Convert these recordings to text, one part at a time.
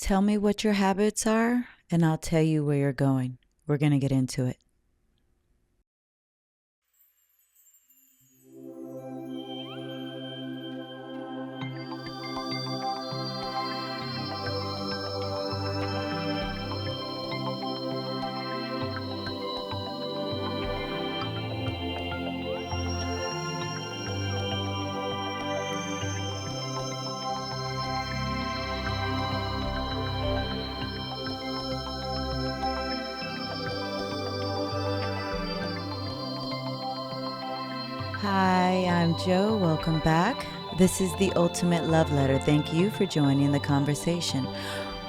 Tell me what your habits are, and I'll tell you where you're going. We're going to get into it. Hi, I'm Joe. Welcome back. This is the Ultimate Love Letter. Thank you for joining the conversation.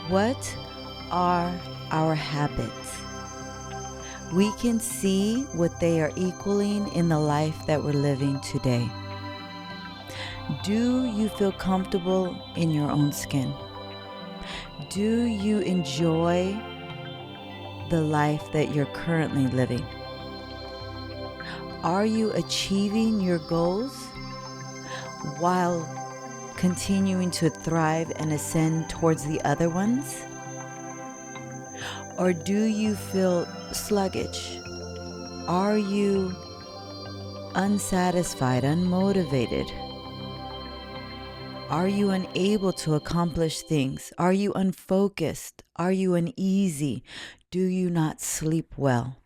What are our habits? We can see what they are equaling in the life that we're living today. Do you feel comfortable in your own skin? Do you enjoy the life that you're currently living? Are you achieving your goals while continuing to thrive and ascend towards the other ones? Or do you feel sluggish? Are you unsatisfied, unmotivated? Are you unable to accomplish things? Are you unfocused? Are you uneasy? Do you not sleep well?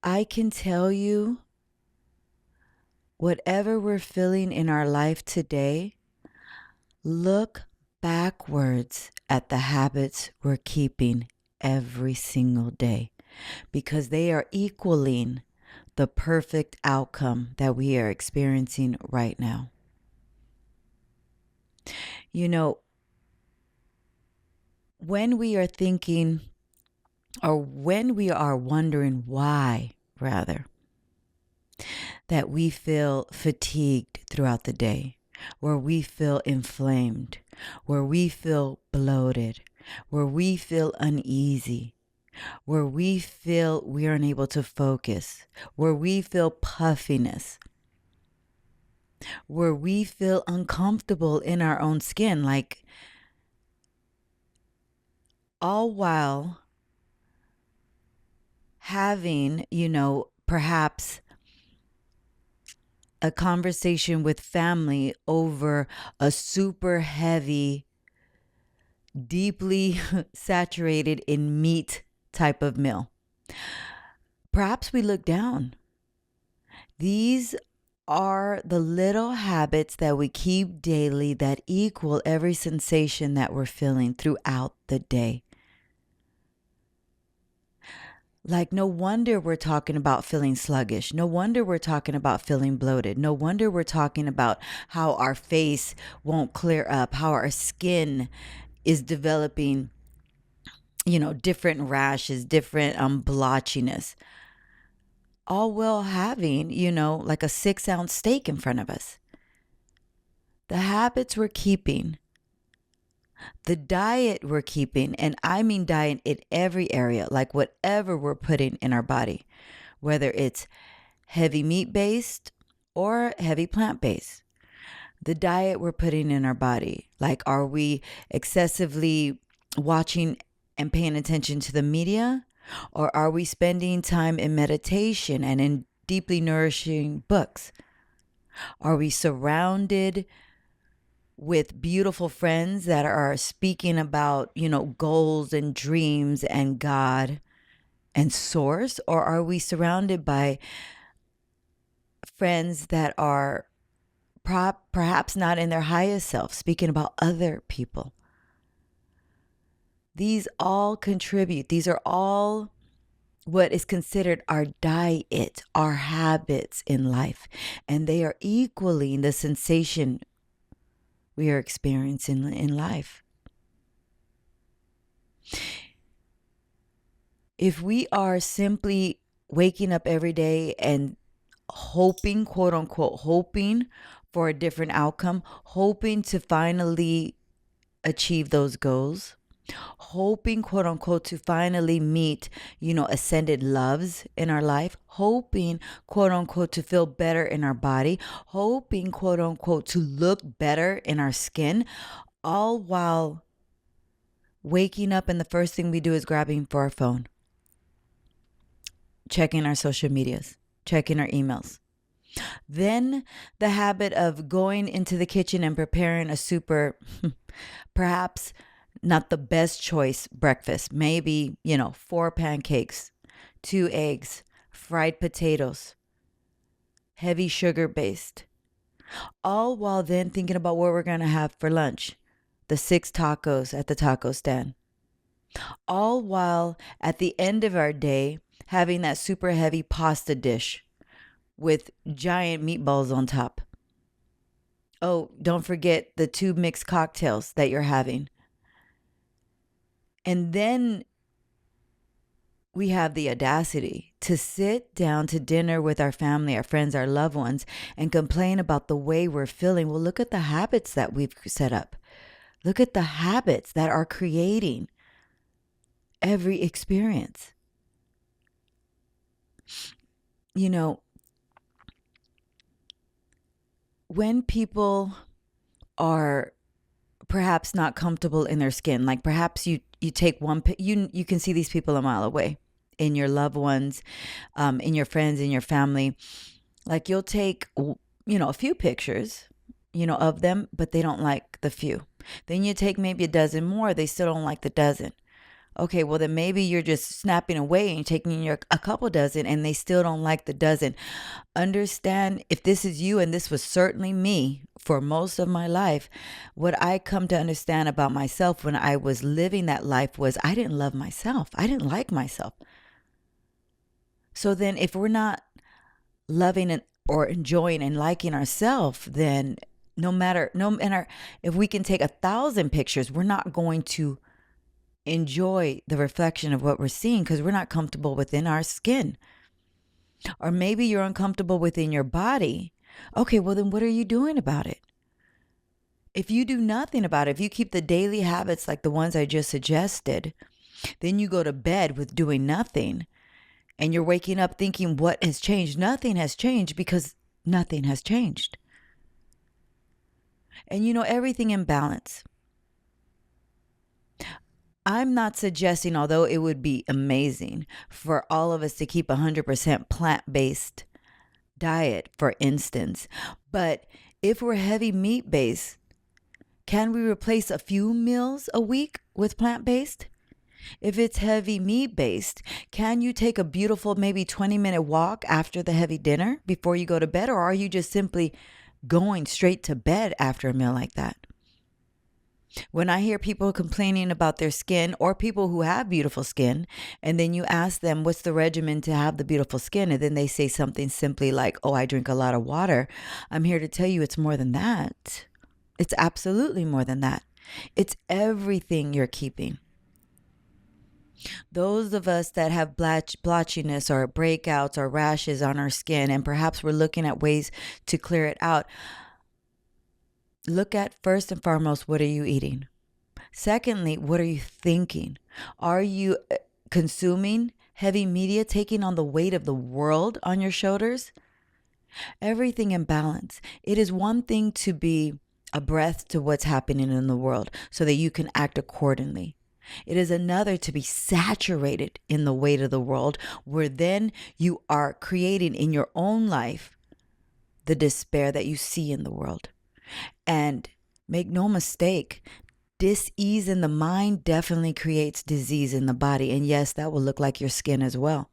I can tell you, whatever we're feeling in our life today, look backwards at the habits we're keeping every single day, because they are equaling the perfect outcome that we are experiencing right now. You know, when we are thinking, or when we are wondering why, rather, that we feel fatigued throughout the day, where we feel inflamed, where we feel bloated, where we feel uneasy, where we feel we are unable to focus, where we feel puffiness, where we feel uncomfortable in our own skin, like all while having, perhaps a conversation with family over a super heavy, deeply saturated in meat type of meal. Perhaps we look down. These are the little habits that we keep daily that equal every sensation that we're feeling throughout the day. Like, no wonder we're talking about feeling sluggish. No wonder we're talking about feeling bloated. No wonder we're talking about how our face won't clear up, how our skin is developing, different rashes, different blotchiness. All while having, like a 6-ounce steak in front of us. The habits we're keeping, the diet we're keeping, and I mean diet in every area, like whatever we're putting in our body, whether it's heavy meat-based or heavy plant-based. The diet we're putting in our body, like, are we excessively watching and paying attention to the media? Or are we spending time in meditation and in deeply nourishing books? Are we surrounded with beautiful friends that are speaking about, goals and dreams and God and source? Or are we surrounded by friends that are perhaps not in their highest self, speaking about other people? These all contribute. These are all what is considered our diet, our habits in life. And they are equaling the sensation we are experiencing in life. If we are simply waking up every day and hoping, quote unquote, hoping for a different outcome, hoping to finally achieve those goals, hoping, quote unquote, to finally meet, ascended loves in our life, hoping, quote unquote, to feel better in our body, hoping, quote unquote, to look better in our skin, all while waking up and the first thing we do is grabbing for our phone, checking our social medias, checking our emails. Then the habit of going into the kitchen and preparing a super, perhaps not the best choice breakfast. Maybe, 4 pancakes, 2 eggs, fried potatoes, heavy sugar based. All while then thinking about what we're going to have for lunch. The 6 tacos at the taco stand. All while at the end of our day having that super heavy pasta dish with giant meatballs on top. Oh, don't forget the 2 mixed cocktails that you're having. And then we have the audacity to sit down to dinner with our family, our friends, our loved ones, and complain about the way we're feeling. Well, look at the habits that we've set up. Look at the habits that are creating every experience. When people are perhaps not comfortable in their skin, like perhaps you take one, you can see these people a mile away in your loved ones, in your friends, in your family. Like you'll take, a few pictures, of them, but they don't like the few. Then you take maybe a dozen more, they still don't like the dozen. Okay, well then maybe you're just snapping away and taking a couple dozen and they still don't like the dozen. Understand, if this is you, and this was certainly me for most of my life, what I come to understand about myself when I was living that life was I didn't love myself. I didn't like myself. So then if we're not loving or enjoying and liking ourselves, then no matter if we can take 1,000 pictures, we're not going to enjoy the reflection of what we're seeing because we're not comfortable within our skin. Or maybe you're uncomfortable within your body. Okay, well then what are you doing about it? If you do nothing about it, if you keep the daily habits like the ones I just suggested, then you go to bed with doing nothing and you're waking up thinking, what has changed? Nothing has changed because nothing has changed. And everything in balance. I'm not suggesting, although it would be amazing for all of us to keep 100% plant-based diet, for instance. But if we're heavy meat-based, can we replace a few meals a week with plant-based? If it's heavy meat-based, can you take a beautiful maybe 20-minute walk after the heavy dinner before you go to bed? Or are you just simply going straight to bed after a meal like that? When I hear people complaining about their skin, or people who have beautiful skin, and then you ask them what's the regimen to have the beautiful skin, and then they say something simply like, oh, I drink a lot of water. I'm here to tell you it's more than that. It's absolutely more than that. It's everything you're keeping. Those of us that have blotchiness or breakouts or rashes on our skin, and perhaps we're looking at ways to clear it out, look at, first and foremost, what are you eating? Secondly, what are you thinking? Are you consuming heavy media, taking on the weight of the world on your shoulders? Everything in balance. It is one thing to be abreast to what's happening in the world so that you can act accordingly. It is another to be saturated in the weight of the world, where then you are creating in your own life the despair that you see in the world. And make no mistake, dis-ease in the mind definitely creates disease in the body. And yes, that will look like your skin as well.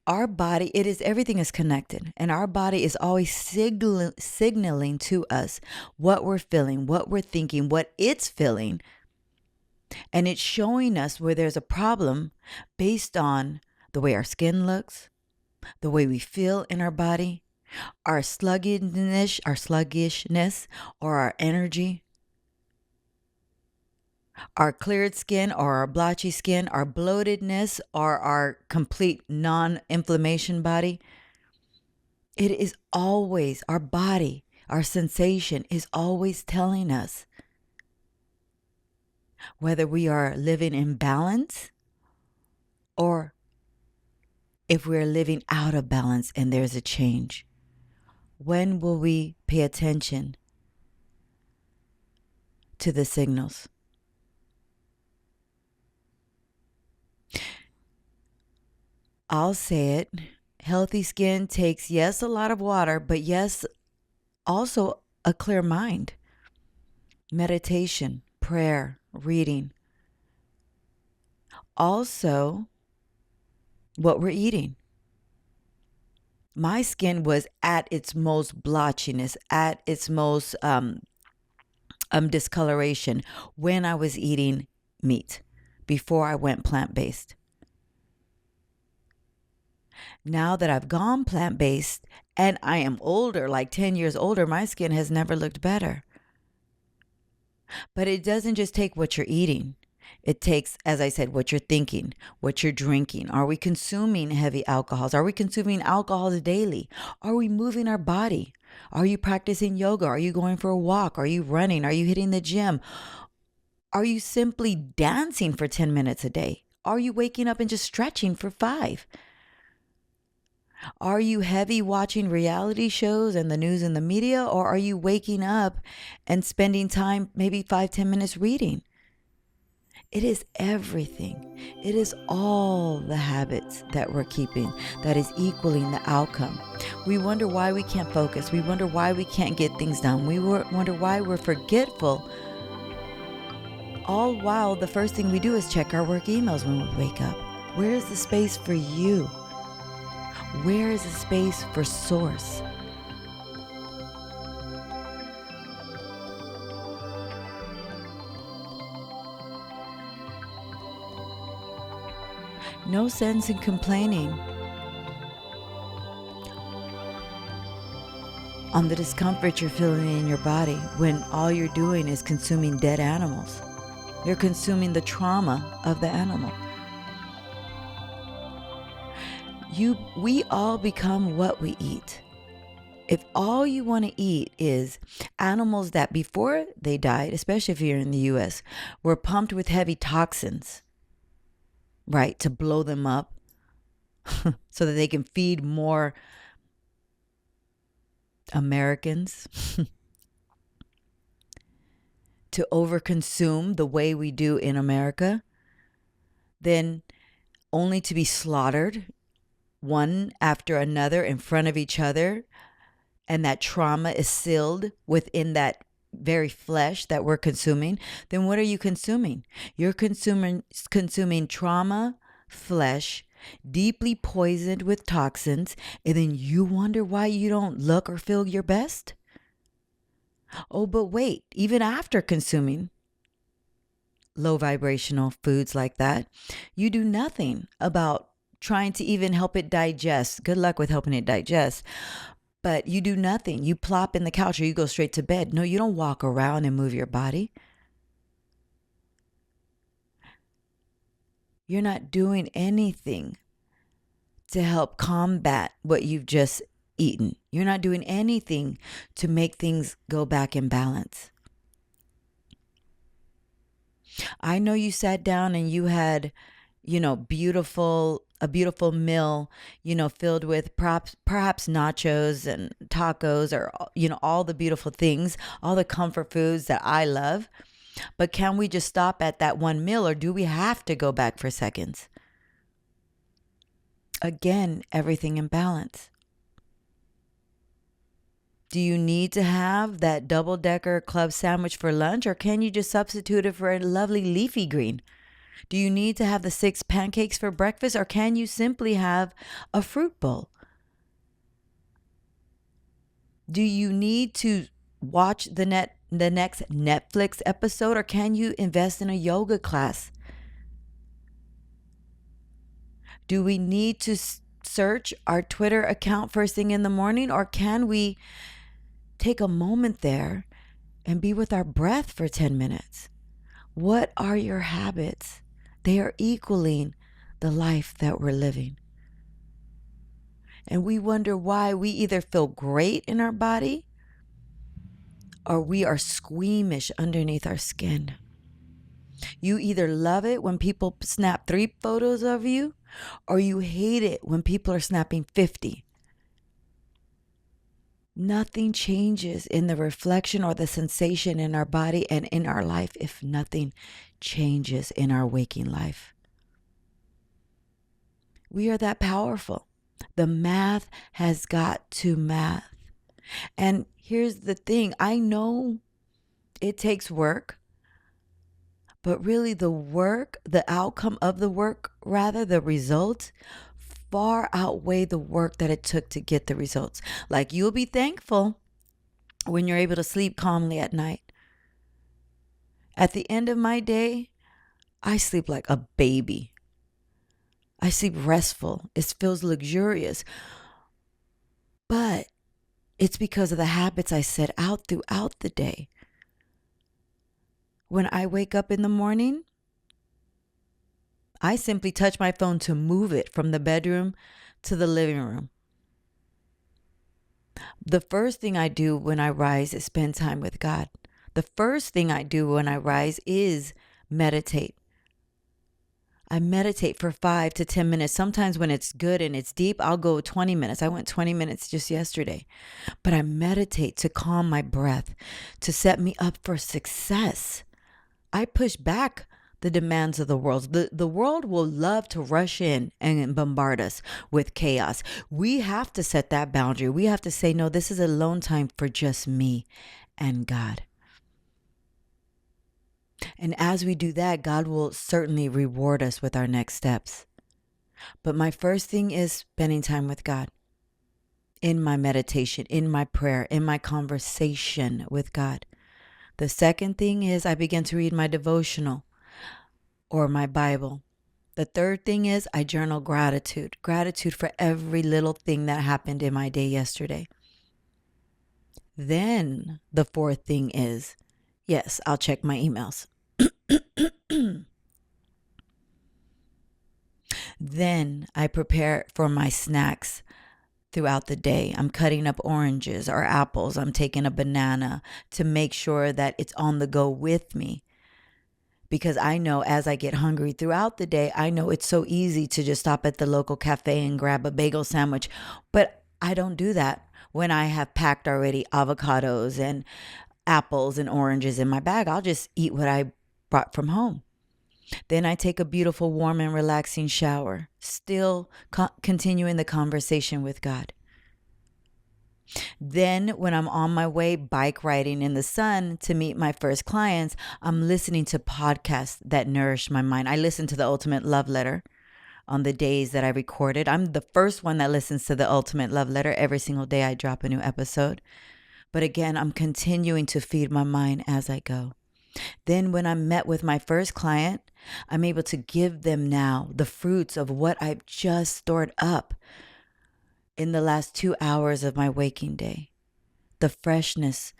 Our body, everything is connected, and our body is always signaling to us what we're feeling, what we're thinking, what it's feeling. And it's showing us where there's a problem based on the way our skin looks, the way we feel in our body, our sluggishness, or our energy, our cleared skin or our blotchy skin, our bloatedness or our complete non-inflammation body. It is always, our body, our sensation is always telling us whether we are living in balance or if we're living out of balance and there's a change. When will we pay attention to the signals? I'll say it. Healthy skin takes, yes, a lot of water, but yes, also a clear mind. Meditation, prayer, reading. Also, what we're eating. My skin was at its most blotchiness, at its most discoloration when I was eating meat before I went plant-based. Now that I've gone plant-based and I am older, like 10 years older, my skin has never looked better. But it doesn't just take what you're eating. It takes, as I said, what you're thinking, what you're drinking. Are we consuming heavy alcohols? Are we consuming alcohols daily? Are we moving our body? Are you practicing yoga? Are you going for a walk? Are you running? Are you hitting the gym? Are you simply dancing for 10 minutes a day? Are you waking up and just stretching for 5? Are you heavy watching reality shows and the news and the media? Or are you waking up and spending time, maybe 5-10 minutes reading? It is everything. It is all the habits that we're keeping that is equaling the outcome. We wonder why we can't focus. We wonder why we can't get things done. We wonder why we're forgetful. All while the first thing we do is check our work emails when we wake up. Where is the space for you? Where is the space for source? No sense in complaining on the discomfort you're feeling in your body when all you're doing is consuming dead animals. You're consuming the trauma of the animal. We all become what we eat. If all you want to eat is animals that before they died, especially if you're in the US, were pumped with heavy toxins, right, to blow them up so that they can feed more Americans, to overconsume the way we do in America, then only to be slaughtered one after another in front of each other, and that trauma is sealed within that very flesh that we're consuming, then what are you consuming? You're consuming trauma, flesh, deeply poisoned with toxins, and then you wonder why you don't look or feel your best? Oh, but wait, even after consuming low vibrational foods like that, you do nothing about trying to even help it digest. Good luck with helping it digest. But you do nothing. You plop in the couch or you go straight to bed. No, you don't walk around and move your body. You're not doing anything to help combat what you've just eaten. You're not doing anything to make things go back in balance. I know you sat down and you had, a beautiful meal, filled with perhaps nachos and tacos, or, all the beautiful things, all the comfort foods that I love. But can we just stop at that one meal, or do we have to go back for seconds? Again, everything in balance. Do you need to have that double-decker club sandwich for lunch, or can you just substitute it for a lovely leafy green? Do you need to have the 6 pancakes for breakfast, or can you simply have a fruit bowl? Do you need to watch the next Netflix episode, or can you invest in a yoga class? Do we need to search our Twitter account first thing in the morning, or can we take a moment there and be with our breath for 10 minutes? What are your habits? They are equaling the life that we're living. And we wonder why we either feel great in our body or we are squeamish underneath our skin. You either love it when people snap 3 photos of you, or you hate it when people are snapping 50. Nothing changes in the reflection or the sensation in our body and in our life if nothing changes in our waking life. We are that powerful. The math has got to math. And here's the thing, I know it takes work, but really the work, the outcome of the work, rather the results, far outweigh the work that it took to get the results. Like, you'll be thankful when you're able to sleep calmly at night. At the end of my day, I sleep like a baby. I sleep restful. It feels luxurious. But it's because of the habits I set out throughout the day. When I wake up in the morning, I simply touch my phone to move it from the bedroom to the living room. The first thing I do when I rise is spend time with God. The first thing I do when I rise is meditate. I meditate for 5 to 10 minutes. Sometimes when it's good and it's deep, I'll go 20 minutes. I went 20 minutes just yesterday. But I meditate to calm my breath, to set me up for success. I push back the demands of the world. The world will love to rush in and bombard us with chaos. We have to set that boundary. We have to say, no, this is alone time for just me and God. And as we do that, God will certainly reward us with our next steps. But my first thing is spending time with God, in my meditation, in my prayer, in my conversation with God. The second thing is I begin to read my devotional or my Bible. The third thing is I journal gratitude for every little thing that happened in my day yesterday. Then the fourth thing is, yes, I'll check my emails. Then I prepare for my snacks throughout the day. I'm cutting up oranges or apples. I'm taking a banana to make sure that it's on the go with me. Because I know as I get hungry throughout the day, I know it's so easy to just stop at the local cafe and grab a bagel sandwich. But I don't do that when I have packed already avocados and apples and oranges in my bag. I'll just eat what I brought from home. Then I take a beautiful, warm, and relaxing shower, still continuing the conversation with God. Then when I'm on my way bike riding in the sun to meet my first clients, I'm listening to podcasts that nourish my mind. I listen to the Ultimate Love Letter on the days that I recorded. I'm the first one that listens to the Ultimate Love Letter. Every single day I drop a new episode. But again, I'm continuing to feed my mind as I go. Then when I'm met with my first client, I'm able to give them now the fruits of what I've just stored up in the last 2 hours of my waking day. The freshness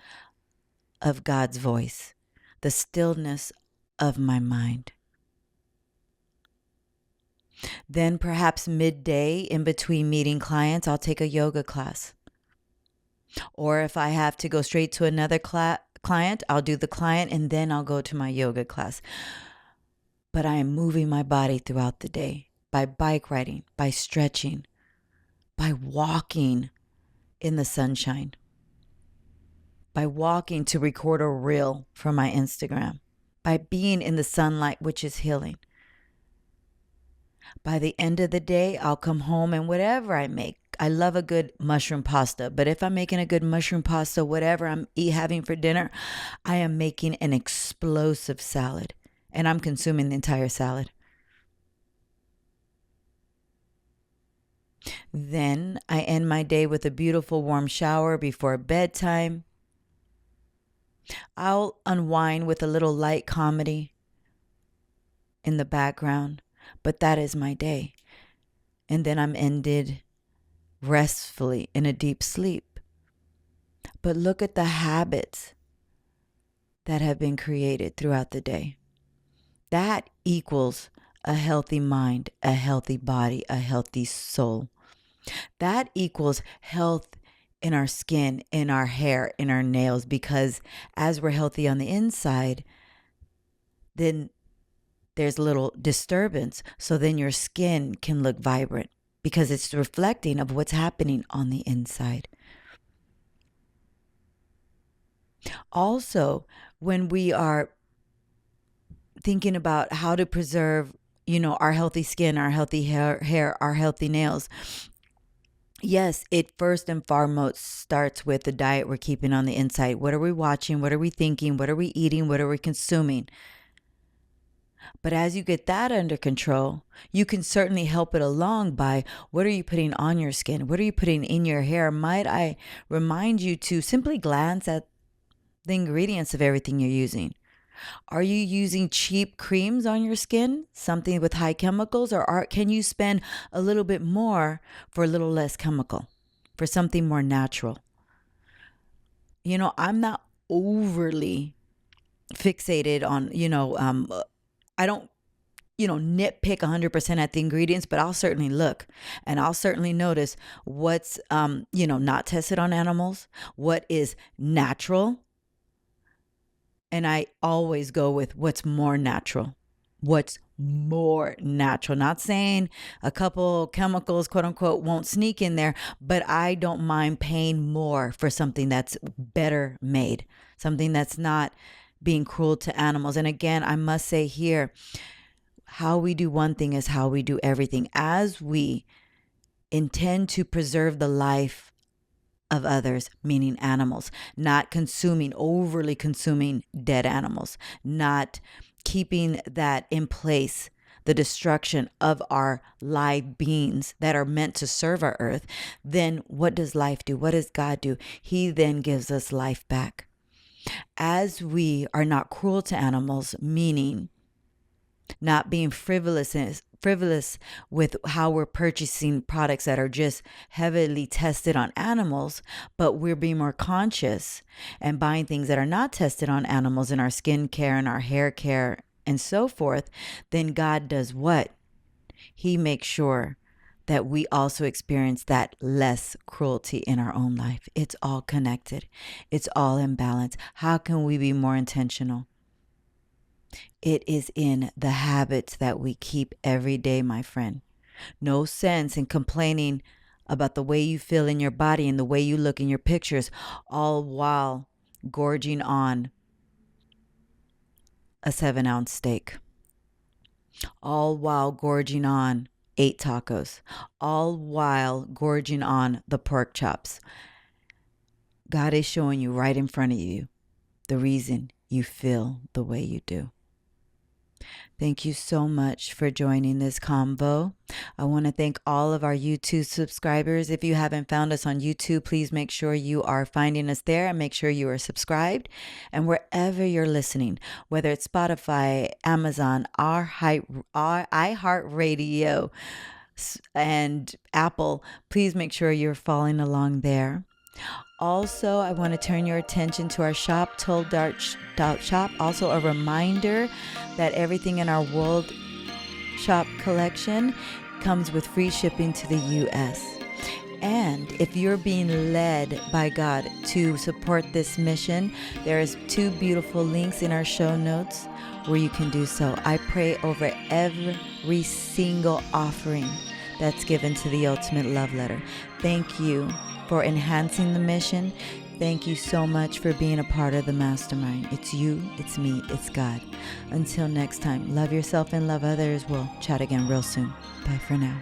of God's voice, the stillness of my mind. Then perhaps midday in between meeting clients, I'll take a yoga class. Or if I have to go straight to another client, I'll do the client and then I'll go to my yoga class. But I am moving my body throughout the day by bike riding, by stretching, by walking in the sunshine, by walking to record a reel for my Instagram, by being in the sunlight, which is healing. By the end of the day, I'll come home and whatever I make, I love a good mushroom pasta, but if I'm making a good mushroom pasta, whatever I'm having for dinner, I am making an explosive salad and I'm consuming the entire salad. Then I end my day with a beautiful warm shower before bedtime. I'll unwind with a little light comedy in the background, but that is my day. And then I'm ended restfully in a deep sleep. But look at the habits that have been created throughout the day. That equals a healthy mind, a healthy body, a healthy soul. That equals health in our skin, in our hair, in our nails, because as we're healthy on the inside, then there's a little disturbance. So then your skin can look vibrant because it's reflecting of what's happening on the inside. Also, when we are thinking about how to preserve, our healthy skin, our healthy hair, our healthy nails, yes, it first and foremost starts with the diet we're keeping on the inside. What are we watching? What are we thinking? What are we eating? What are we consuming? But as you get that under control, you can certainly help it along by what are you putting on your skin? What are you putting in your hair? Might I remind you to simply glance at the ingredients of everything you're using? Are you using cheap creams on your skin, something with high chemicals, or can you spend a little bit more for a little less chemical, for something more natural? I'm not overly fixated on, I don't, nitpick 100% at the ingredients, but I'll certainly look and I'll certainly notice what's, not tested on animals, what is natural. And I always go with what's more natural. What's more natural? Not saying a couple chemicals, quote unquote, won't sneak in there, but I don't mind paying more for something that's better made, something that's not being cruel to animals. And again, I must say here, how we do one thing is how we do everything. As we intend to preserve the life of others, meaning animals, not overly consuming dead animals, not keeping that in place, the destruction of our live beings that are meant to serve our earth, then what does life do? What does God do? He then gives us life back. As we are not cruel to animals, meaning not being frivolous with how we're purchasing products that are just heavily tested on animals, but we're being more conscious and buying things that are not tested on animals in our skin care and our hair care and so forth, then God does what? He makes sure that we also experience that less cruelty in our own life. It's all connected. It's all in balance. How can we be more intentional? It is in the habits that we keep every day, my friend. No sense in complaining about the way you feel in your body and the way you look in your pictures, all while gorging on a 7-ounce steak, all while gorging on 8 tacos, all while gorging on the pork chops. God is showing you right in front of you the reason you feel the way you do. Thank you so much for joining this convo. I want to thank all of our YouTube subscribers. If you haven't found us on YouTube, please make sure you are finding us there and make sure you are subscribed. And wherever you're listening, whether it's Spotify, Amazon, our iHeartRadio, and Apple, please make sure you're following along there. Also, I want to turn your attention to our shop, Told Dark Shop. Also, a reminder that everything in our World Shop collection comes with free shipping to the U.S. And if you're being led by God to support this mission, there's 2 beautiful links in our show notes where you can do so. I pray over every single offering that's given to the Ultimate Love Letter. Thank you for enhancing the mission. Thank you so much for being a part of the mastermind. It's you, it's me, it's God. Until next time, love yourself and love others. We'll chat again real soon. Bye for now.